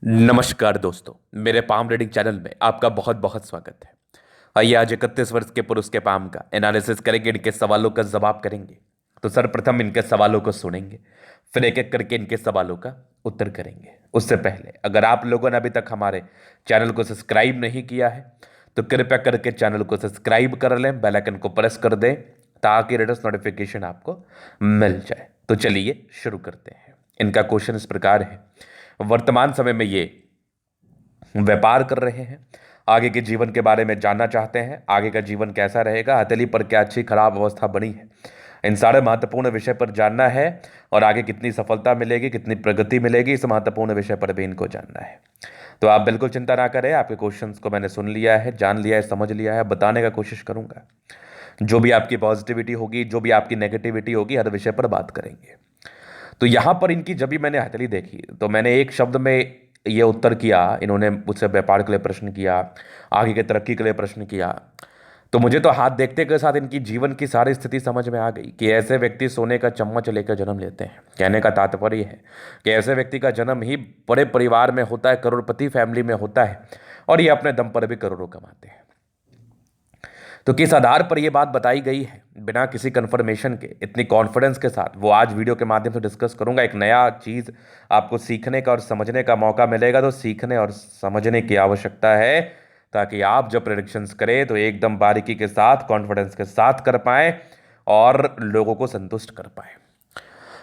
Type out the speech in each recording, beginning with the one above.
नमस्कार दोस्तों, मेरे पाम रीडिंग चैनल में आपका बहुत बहुत स्वागत है। आइए आज 31 वर्ष के पुरुष के पाम का एनालिसिस करेंगे, इनके सवालों का जवाब करेंगे। तो सर्वप्रथम इनके सवालों को सुनेंगे, फिर एक एक करके इनके सवालों का उत्तर करेंगे। उससे पहले अगर आप लोगों ने अभी तक हमारे चैनल को सब्सक्राइब नहीं किया है तो कृपया करके चैनल को सब्सक्राइब कर लें, बेल आइकन को प्रेस कर दें ताकि लेटेस्ट नोटिफिकेशन आपको मिल जाए। तो चलिए शुरू करते हैं। इनका क्वेश्चन इस प्रकार है, वर्तमान समय में ये व्यापार कर रहे हैं, आगे के जीवन के बारे में जानना चाहते हैं, आगे का जीवन कैसा रहेगा, हथेली पर क्या अच्छी खराब अवस्था बनी है, इन सारे महत्वपूर्ण विषय पर जानना है। और आगे कितनी सफलता मिलेगी, कितनी प्रगति मिलेगी, इस महत्वपूर्ण विषय पर भी इनको जानना है। तो आप बिल्कुल चिंता ना करें, आपके क्वेश्चंस को मैंने सुन लिया है, जान लिया है, समझ लिया है, बताने का कोशिश करूंगा। जो भी आपकी पॉजिटिविटी होगी, जो भी आपकी नेगेटिविटी होगी, हर विषय पर बात करेंगे। तो यहां पर इनकी जब भी मैंने हथेली देखी तो मैंने एक शब्द में ये उत्तर किया, इन्होंने मुझसे व्यापार के लिए प्रश्न किया, आगे की तरक्की के लिए प्रश्न किया। तो मुझे तो हाथ देखते के साथ इनकी जीवन की सारी स्थिति समझ में आ गई कि ऐसे व्यक्ति सोने का चम्मच लेकर जन्म लेते हैं। कहने का तात्पर्य है कि ऐसे व्यक्ति का जन्म ही बड़े परिवार में होता है, करोड़पति फैमिली में होता है, और ये अपने दम पर भी करोड़ों कमाते हैं। तो किस आधार पर यह बात बताई गई है, बिना किसी कंफर्मेशन के, इतनी कॉन्फिडेंस के साथ, वो आज वीडियो के माध्यम से डिस्कस करूंगा। एक नया चीज आपको सीखने का और समझने का मौका मिलेगा, तो सीखने और समझने की आवश्यकता है ताकि आप जब प्रेडिक्शंस करें तो एकदम बारीकी के साथ, कॉन्फिडेंस के साथ कर पाए और लोगों को संतुष्ट कर पाए।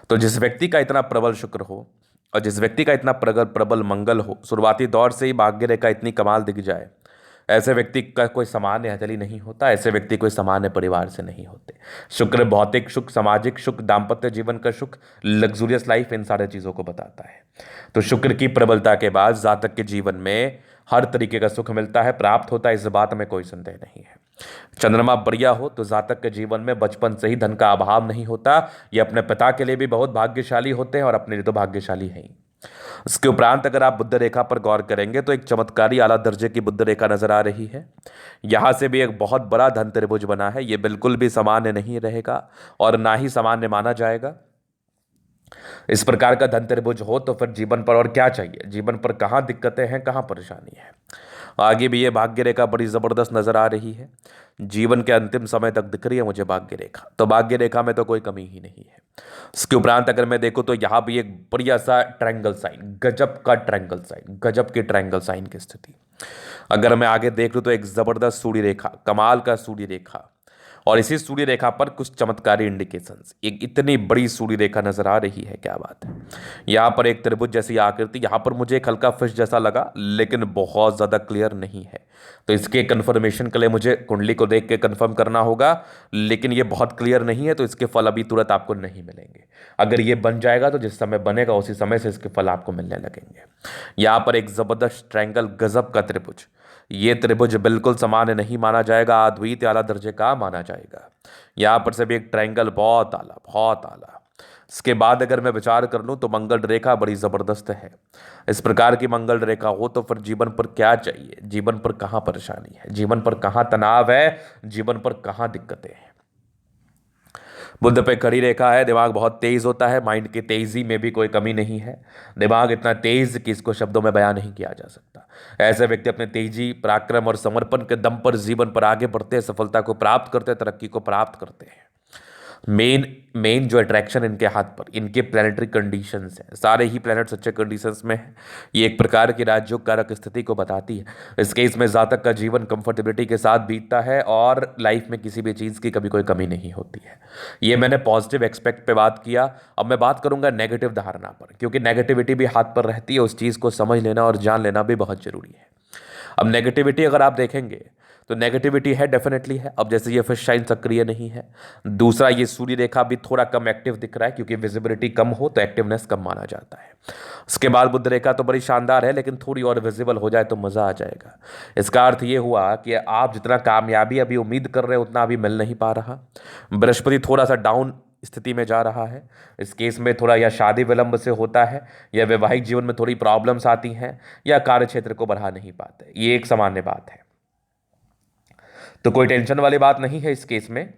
तो जिस व्यक्ति का इतना प्रबल शुक्र हो और जिस व्यक्ति का इतना प्रबल प्रबल मंगल हो, शुरुआती दौर से ही भाग्य रेखा इतनी कमाल दिख जाए, ऐसे व्यक्ति का कोई सामान्य हथेली नहीं होता, ऐसे व्यक्ति कोई सामान्य परिवार से नहीं होते। शुक्र भौतिक सुख, सामाजिक सुख, दाम्पत्य जीवन का सुख, लग्जूरियस लाइफ, इन सारे चीजों को बताता है। तो शुक्र की प्रबलता के बाद जातक के जीवन में हर तरीके का सुख मिलता है, प्राप्त होता है, इस बात में कोई संदेह नहीं है। चंद्रमा बढ़िया हो तो जातक के जीवन में बचपन से ही धन का अभाव नहीं होता। ये अपने पिता के लिए भी बहुत भाग्यशाली होते हैं और अपने लिए तो भाग्यशाली हैं ही। इसके उपरांत अगर आप बुद्ध रेखा पर गौर करेंगे तो एक चमत्कारी आला दर्जे की बुद्ध रेखा नजर आ रही है। यहां से भी एक बहुत बड़ा धन त्रिभुज बना है। यह बिल्कुल भी सामान्य नहीं रहेगा और ना ही सामान्य माना जाएगा। इस प्रकार का धन त्रिभुज हो तो फिर जीवन पर और क्या चाहिए, जीवन पर कहाँ दिक्कतें हैं, कहाँ परेशानी है। आगे भी ये भाग्य रेखा बड़ी जबरदस्त नजर आ रही है। जीवन के अंतिम समय तक दिख रही है मुझे भाग्य रेखा, तो भाग्य रेखा में तो कोई कमी ही नहीं है। इसके उपरांत अगर मैं देखूं तो यहां भी एक बढ़िया सा ट्रायंगल साइन, गजब का ट्रायंगल साइन, गजब की ट्रायंगल साइन की स्थिति। अगर मैं आगे देख लूं तो एक जबरदस्त सूर्य रेखा, कमाल का सूर्य रेखा, और इसी सूर्य रेखा पर कुछ चमत्कारी इंडिकेशंस। एक इतनी बड़ी सूर्य रेखा नजर आ रही है, क्या बात है। यहाँ पर एक त्रिभुज जैसी आकृति, यहाँ पर मुझे एक हल्का फिश जैसा लगा, लेकिन बहुत ज्यादा क्लियर नहीं है। तो इसके कंफर्मेशन के लिए मुझे कुंडली को देख के कंफर्म करना होगा, लेकिन ये बहुत क्लियर नहीं है, तो इसके फल अभी तुरंत आपको नहीं मिलेंगे। अगर ये बन जाएगा तो जिस समय बनेगा उसी समय से इसके फल आपको मिलने लगेंगे। यहाँ पर एक जबरदस्त ट्रायंगल, गजब का त्रिभुज। ये त्रिभुज बिल्कुल सामान्य नहीं माना जाएगा, अद्वितीय आला दर्जे का माना जाएगा। यहां पर से भी एक ट्रायंगल बहुत आला, बहुत आला। इसके बाद अगर मैं विचार कर लूं तो मंगल रेखा बड़ी जबरदस्त है। इस प्रकार की मंगल रेखा हो तो फिर जीवन पर क्या चाहिए, जीवन पर कहां परेशानी है, जीवन पर कहां तनाव है, जीवन पर कहां दिक्कतें हैं। बुद्ध पे खड़ी रेखा है, दिमाग बहुत तेज होता है, माइंड की तेजी में भी कोई कमी नहीं है। दिमाग इतना तेज कि इसको शब्दों में बयान नहीं किया जा सकता। ऐसे व्यक्ति अपने तेजी, पराक्रम और समर्पण के दम पर जीवन पर आगे बढ़ते हैं, सफलता को प्राप्त करते हैं, तरक्की को प्राप्त करते हैं। मेन मेन जो अट्रैक्शन इनके हाथ पर, इनके प्लानिटरी कंडीशंस हैं, सारे ही प्लैनेट्स अच्छे कंडीशंस में है। ये एक प्रकार की राजयोग कारक स्थिति को बताती है। इस केस में जातक का जीवन कंफर्टेबिलिटी के साथ बीतता है और लाइफ में किसी भी चीज़ की कभी कोई कमी नहीं होती है। ये मैंने पॉजिटिव एक्सपेक्ट पे बात किया। अब मैं बात करूंगा नेगेटिव धारणा पर, क्योंकि नेगेटिविटी भी हाथ पर रहती है। उस चीज़ को समझ लेना और जान लेना भी बहुत जरूरी है। अब नेगेटिविटी अगर आप देखेंगे तो नेगेटिविटी है, डेफिनेटली है। अब जैसे ये फिश शाइन सक्रिय नहीं है, दूसरा ये सूर्य रेखा भी थोड़ा कम एक्टिव दिख रहा है, क्योंकि विजिबिलिटी कम हो तो एक्टिवनेस कम माना जाता है। उसके बाद बुध रेखा तो बड़ी शानदार है, लेकिन थोड़ी और विजिबल हो जाए तो मजा आ जाएगा। इसका अर्थ ये हुआ कि आप जितना कामयाबी अभी उम्मीद कर रहे हो उतना अभी मिल नहीं पा रहा। बृहस्पति थोड़ा सा डाउन स्थिति में जा रहा है। इस केस में थोड़ा या शादी विलंब से होता है, या वैवाहिक जीवन में थोड़ी प्रॉब्लम्स आती हैं, या कार्य क्षेत्र को बढ़ा नहीं पाते। ये एक सामान्य बात है, तो कोई टेंशन वाली बात नहीं है इस केस में।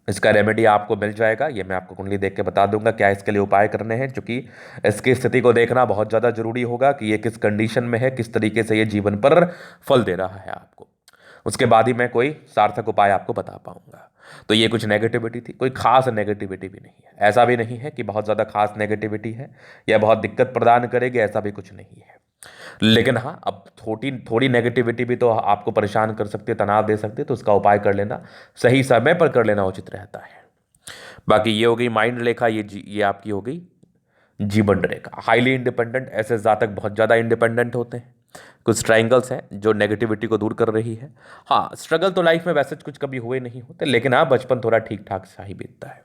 इसका रेमेडी आपको मिल जाएगा, ये मैं आपको कुंडली देख के बता दूंगा क्या इसके लिए उपाय करने हैं, क्योंकि इसकी स्थिति को देखना बहुत ज़्यादा जरूरी होगा कि ये किस कंडीशन में है, किस तरीके से ये जीवन पर फल दे रहा है आपको। उसके बाद ही मैं कोई सार्थक उपाय आपको बता पाऊंगा। तो ये कुछ नेगेटिविटी थी, कोई खास नेगेटिविटी भी नहीं है, ऐसा भी नहीं है कि बहुत ज़्यादा खास नेगेटिविटी है या बहुत दिक्कत प्रदान करेगी, ऐसा भी कुछ नहीं है। लेकिन हाँ, अब थोड़ी थोड़ी नेगेटिविटी भी तो आपको परेशान कर सकती है, तनाव दे सकती है, तो उसका उपाय कर लेना, सही समय पर कर लेना उचित रहता है। बाकी ये हो गई माइंड रेखा, ये आपकी हो गई जीवन रेखा। हाईली इंडिपेंडेंट, ऐसे जातक बहुत ज़्यादा इंडिपेंडेंट होते हैं। कुछ ट्रायंगल्स हैं जो नेगेटिविटी को दूर कर रही है। हाँ, स्ट्रगल तो लाइफ में वैसे कुछ कभी हुए नहीं होते, लेकिन हाँ, बचपन थोड़ा ठीक ठाक सा ही बीतता है।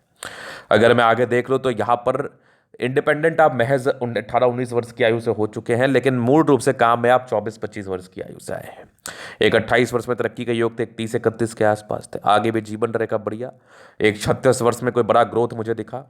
अगर मैं आगे देख लूँ तो यहाँ पर इंडिपेंडेंट आप महज 18-19 वर्ष की आयु से हो चुके हैं, लेकिन मूल रूप से काम में आप 24-25 वर्ष की आयु से आए हैं। एक 28 वर्ष में तरक्की के योग थे, एक 30-31 के आसपास थे। आगे भी जीवन रेखा बढ़िया, एक 36 वर्ष में कोई बड़ा ग्रोथ मुझे दिखा।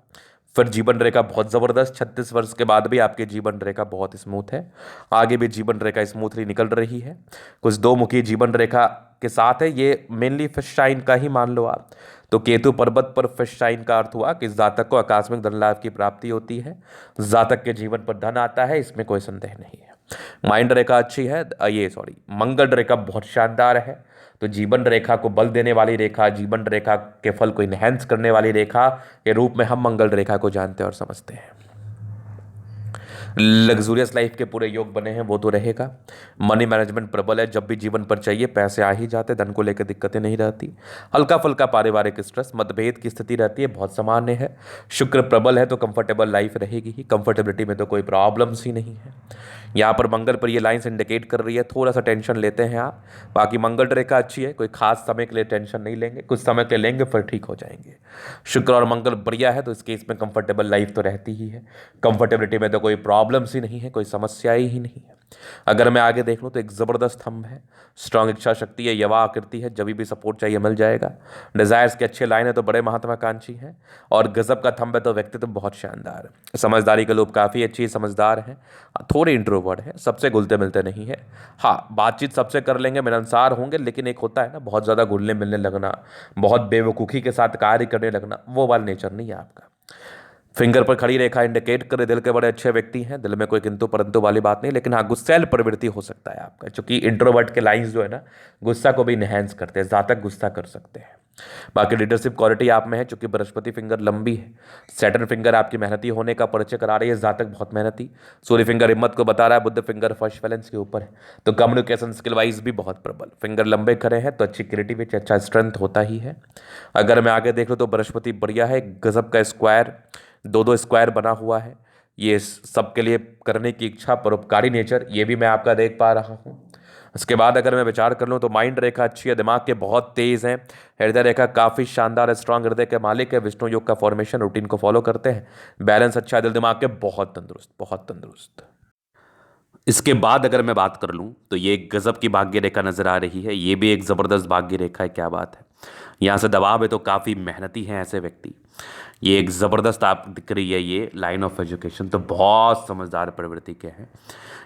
फिर जीवन रेखा बहुत ज़बरदस्त, 36 वर्ष के बाद भी आपकी जीवन रेखा बहुत स्मूथ है। आगे भी जीवन रेखा स्मूथली निकल रही है। कुछ दो मुखी जीवन रेखा के साथ है, ये मेनली फिश साइन का ही मान लो आप। तो केतु पर्वत पर फिश साइन का अर्थ हुआ कि जातक को आकस्मिक धन लाभ की प्राप्ति होती है, जातक के जीवन पर धन आता है, इसमें कोई संदेह नहीं है। माइंड रेखा अच्छी है, मंगल रेखा बहुत शानदार है। तो जीवन रेखा को बल देने वाली रेखा, जीवन रेखा के फल को इनहेंस करने वाली रेखा के रूप में हम मंगल रेखा को जानते और समझते हैं। लग्जूरियस लाइफ के पूरे योग बने हैं, वो तो रहेगा। मनी मैनेजमेंट प्रबल है, जब भी जीवन पर चाहिए पैसे आ ही जाते, धन को लेकर दिक्कतें नहीं रहती। हल्का फुल्का पारिवारिक स्ट्रेस, मतभेद की स्थिति रहती है, बहुत सामान्य है। शुक्र प्रबल है तो कंफर्टेबल लाइफ रहेगी ही, कंफर्टेबिलिटी में तो कोई प्रॉब्लम्स ही नहीं है। यहाँ पर मंगल पर ये लाइन्स इंडिकेट कर रही है, थोड़ा सा टेंशन लेते हैं आप। बाकी मंगल रेखा अच्छी है, कोई खास समय के लिए टेंशन नहीं लेंगे, कुछ समय के लिए लेंगे फिर ठीक हो जाएंगे। शुक्र और मंगल बढ़िया है, तो इस केस में कंफर्टेबल लाइफ तो रहती ही है। कंफर्टेबिलिटी में तो कोई प्रॉब्लम्स ही नहीं है, कोई समस्या ही नहीं है। अगर मैं आगे देख लूँ तो एक ज़बरदस्त थंब है, स्ट्रांग इच्छा शक्ति है, युवा आकृति है, जब भी सपोर्ट चाहिए मिल जाएगा। डिजायर्स के अच्छे लाइन है तो बड़े महात्माकांक्षी हैं, और गजब का थंब है तो व्यक्तित्व बहुत शानदार है। समझदारी के लोग काफ़ी अच्छी समझदार हैं, थोड़े इंट्रोवर्ट हैं, सबसे घुलते मिलते नहीं है। हाँ, बातचीत सबसे कर लेंगे, मिलनसार होंगे, लेकिन एक होता है ना बहुत ज़्यादा घुलने मिलने लगना, बहुत बेवकूफ़ी के साथ कार्य करने लगना, वो वाला नेचर नहीं है आपका। फिंगर पर खड़ी रेखा इंडिकेट करे दिल के बड़े अच्छे व्यक्ति हैं, दिल में कोई किंतु परंतु वाली बात नहीं, लेकिन हाँ, गुस्सैल प्रवृत्ति हो सकता है आपका, क्योंकि इंट्रोवर्ट के लाइंस जो है ना, गुस्सा को भी इनहेंस करते हैं, ज़्यादा गुस्सा कर सकते हैं। बाकी लीडरशिप क्वालिटी आप में है, चूंकि बृहस्पति फिंगर लंबी है, सैटर्न फिंगर आपकी मेहनती होने का परिचय करा रही है, जातक बहुत मेहनती। सूर्य फिंगर हिम्मत को बता रहा है, बुध फिंगर फर्स्ट बैलेंस के ऊपर है, तो कम्युनिकेशन स्किल वाइज भी बहुत प्रबल। फिंगर लंबे खड़े हैं तो अच्छी क्रिएटिविटी, अच्छा स्ट्रेंथ होता ही है। अगर मैं आगे देख लूँ तो बृहस्पति बढ़िया है, गजब का स्क्वायर, दो स्क्वायर बना हुआ है, ये सबके लिए करने की इच्छा, परोपकारी नेचर, ये भी मैं आपका देख पा रहा हूँ। उसके बाद अगर मैं विचार कर लूँ तो माइंड रेखा अच्छी है, दिमाग के बहुत तेज हैं, हृदय रेखा काफ़ी शानदार है, स्ट्रांग हृदय के मालिक है, विष्णु योग का फॉर्मेशन रूटीन को फॉलो करते हैं, बैलेंस अच्छा है, दिल दिमाग के बहुत तंदुरुस्त, बहुत तंदुरुस्त। इसके बाद अगर मैं बात कर लूँ तो ये एक गजब की भाग्य रेखा नजर आ रही है, ये भी एक ज़बरदस्त भाग्य रेखा है, क्या बात है। यहाँ से दबाव है तो काफ़ी मेहनती हैं ऐसे व्यक्ति। ये एक ज़बरदस्त आप दिख रही है, ये लाइन ऑफ एजुकेशन तो बहुत समझदार प्रवृत्ति के हैं।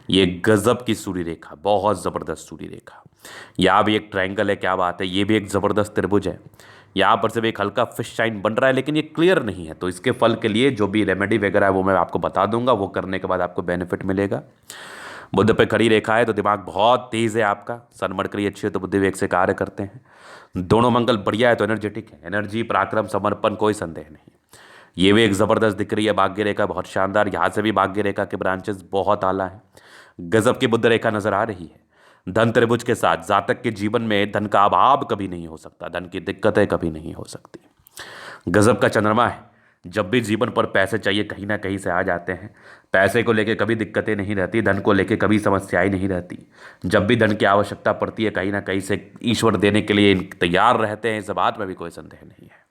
ये गजब की सूर्य रेखा, बहुत ज़बरदस्त सूर्य रेखा। यहाँ भी एक ट्रायंगल है, क्या बात है, ये भी एक ज़बरदस्त त्रिभुज है। यहाँ पर से भी एक हल्का फिश शाइन बन रहा है, लेकिन ये क्लियर नहीं है, तो इसके फल के लिए जो भी रेमेडी वगैरह है वो मैं आपको बता दूंगा, वो करने के बाद आपको बेनिफिट मिलेगा। बुध पे खड़ी रेखा है तो दिमाग बहुत तेज है आपका, सन मरकरी अच्छी है तो बुद्धि वेग से कार्य करते हैं। दोनों मंगल बढ़िया है तो एनर्जेटिक है, एनर्जी पराक्रम समर्पण कोई संदेह नहीं। ये भी एक ज़बरदस्त दिख रही है भाग्य रेखा, बहुत शानदार। यहाँ से भी भाग्य रेखा के ब्रांचेस बहुत आला है, गजब की बुद्ध रेखा नजर आ रही है। धन त्रिभुज के साथ जातक के जीवन में धन का अभाव कभी नहीं हो सकता, धन की दिक्कतें कभी नहीं हो सकती। गजब का चंद्रमा है, जब भी जीवन पर पैसे चाहिए कहीं ना कहीं से आ जाते हैं, पैसे को लेके कभी दिक्कतें नहीं रहती, धन को लेके कभी समस्याएं नहीं रहती। जब भी धन की आवश्यकता पड़ती है कहीं ना कहीं से ईश्वर देने के लिए तैयार रहते हैं, इस बात में भी कोई संदेह नहीं है।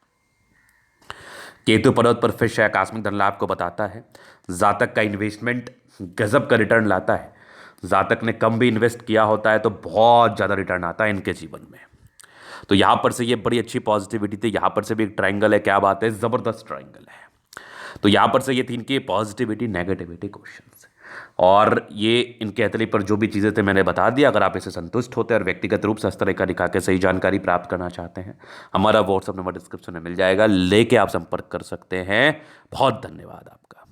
केतु पर्वत पर फिश है, आकस्मिक धन लाभ को बताता है। जातक का इन्वेस्टमेंट गजब का रिटर्न लाता है, जातक ने कम भी इन्वेस्ट किया होता है तो बहुत ज़्यादा रिटर्न आता है इनके जीवन में। तो यहाँ पर से ये बड़ी अच्छी पॉजिटिविटी थी, यहाँ पर से भी एक ट्रायंगल है, क्या बात है, ज़बरदस्त ट्रायंगल है। तो यहाँ पर से ये थी इनकी पॉजिटिविटी नेगेटिविटी क्वेश्चन। और ये इनके हथेली पर जो भी चीज़ें थे मैंने बता दिया। अगर आप इसे संतुष्ट होते हैं और व्यक्तिगत रूप से हस्तरेखा दिखा के सही जानकारी प्राप्त करना चाहते हैं, हमारा व्हाट्सअप नंबर डिस्क्रिप्शन में मिल जाएगा, लेके आप संपर्क कर सकते हैं। बहुत धन्यवाद आपका।